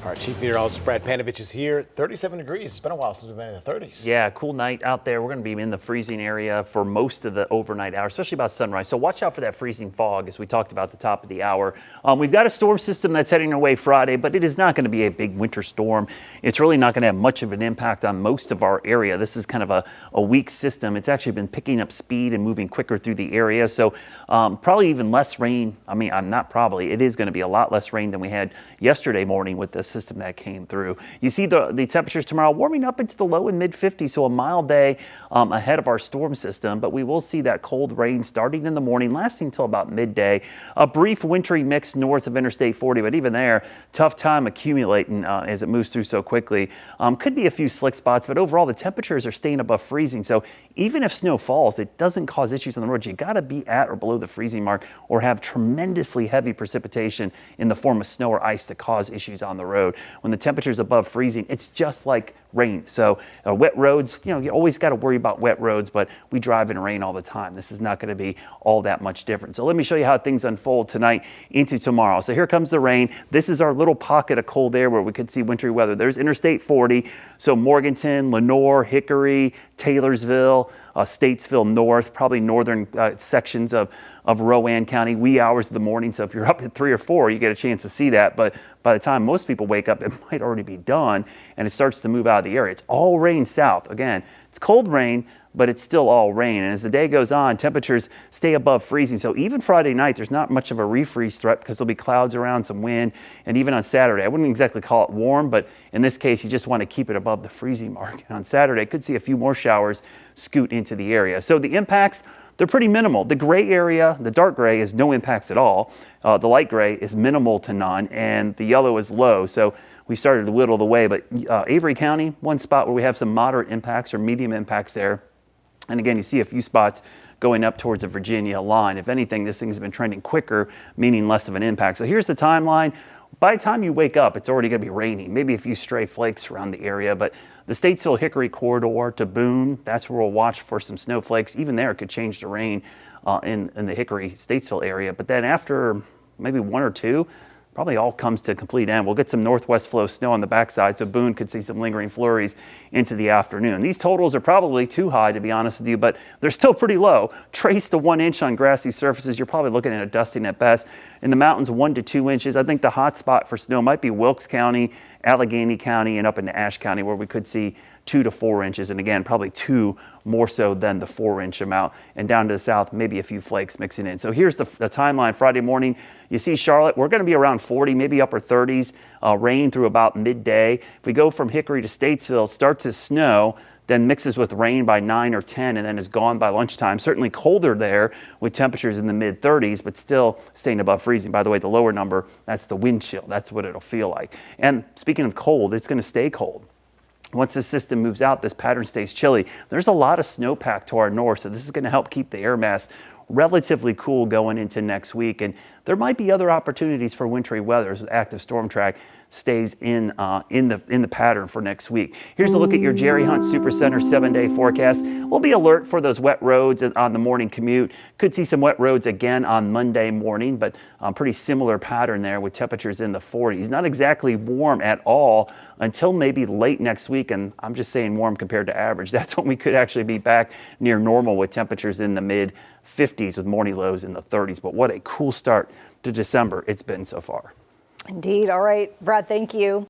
Our chief meteorologist Brad Panovich is here. 37 degrees. It's been a while since we've been in the 30s. Yeah, cool night out there. We're going to be in the freezing area for most of the overnight hours, especially about sunrise. So watch out for that freezing fog, as we talked about at the top of the hour. We've got a storm system that's heading our way Friday, but it is not going to be a big winter storm. It's really not going to have much of an impact on most of our area. This is kind of a weak system. It's actually been picking up speed and moving quicker through the area. So probably even less rain. I mean, I'm not probably. It is going to be a lot less rain than we had yesterday morning with the system that came through. You see the temperatures tomorrow warming up into the low and mid 50s, so a mild day ahead of our storm system, but we will see that cold rain starting in the morning, lasting until about midday. A brief wintry mix north of Interstate 40, but even there, tough time accumulating as it moves through so quickly. Could be a few slick spots, but overall the temperatures are staying above freezing, so even if snow falls, it doesn't cause issues on the road. You got to be at or below the freezing mark or have tremendously heavy precipitation in the form of snow or ice to cause issues on the road. When the temperatures above freezing, it's just like rain. So wet roads, you always got to worry about wet roads, but we drive in rain all the time. This is not going to be all that much different. So let me show you how things unfold tonight into tomorrow. So here comes the rain. This is our little pocket of cold air where we could see wintry weather. There's Interstate 40. So Morganton, Lenore, Hickory, Taylorsville, Statesville North, probably northern sections of Rowan County, wee hours of the morning. So if you're up at 3 or 4, you get a chance to see that. But by the time most people wake up, it might already be done and it starts to move out of the area. It's all rain south. Again, it's cold rain, but it's still all rain. And as the day goes on, temperatures stay above freezing. So even Friday night, there's not much of a refreeze threat because there'll be clouds around, some wind. And even on Saturday, I wouldn't exactly call it warm, but in this case, you just want to keep it above the freezing mark. And on Saturday, could see a few more showers scoot into the area. So the impacts, they're pretty minimal. The gray area, the dark gray, is no impacts at all. The light gray is minimal to none, and the yellow is low. So we started to whittle the way, but Avery County, one spot where we have some moderate impacts or medium impacts there. And again, you see a few spots going up towards the Virginia line. If anything, this thing's been trending quicker, meaning less of an impact. So here's the timeline. By the time you wake up, it's already going to be raining. Maybe a few stray flakes around the area, but the Statesville Hickory corridor to Boone, that's where we'll watch for some snowflakes. Even there, it could change to rain in the Hickory Statesville area. But then after maybe 1 or 2, probably all comes to a complete end. We'll get some northwest flow snow on the backside, so Boone could see some lingering flurries into the afternoon. These totals are probably too high, to be honest with you, but they're still pretty low. Trace to 1 inch on grassy surfaces, you're probably looking at a dusting at best. In the mountains, 1 to 2 inches. I think the hot spot for snow might be Wilkes County, Allegheny County, and up into Ashe County, where we could see 2 to 4 inches, and again, probably 2 more so than the 4-inch amount. And down to the south, maybe a few flakes mixing in. So here's the timeline. Friday morning, you see Charlotte, we're going to be around 40, maybe upper 30s, rain through about midday. If we go from Hickory to Statesville, starts to snow, then mixes with rain by 9 or 10 and then is gone by lunchtime. Certainly colder there with temperatures in the mid 30s, but still staying above freezing. By the way, the lower number, that's the wind chill. That's what it'll feel like. And speaking of cold, it's going to stay cold. Once this system moves out, this pattern stays chilly. There's a lot of snowpack to our north, so this is going to help keep the air mass relatively cool going into next week. And there might be other opportunities for wintry weather as active storm track stays in the pattern for next week. Here's a look at your Jerry Hunt Supercenter 7-day forecast. We'll be alert for those wet roads on the morning commute. Could see some wet roads again on Monday morning, but pretty similar pattern there with temperatures in the 40s. Not exactly warm at all until maybe late next week, and I'm just saying warm compared to average. That's when we could actually be back near normal with temperatures in the mid 50s with morning lows in the 30s. But what a cool start to December it's been so far. Indeed. All right, Brad, thank you.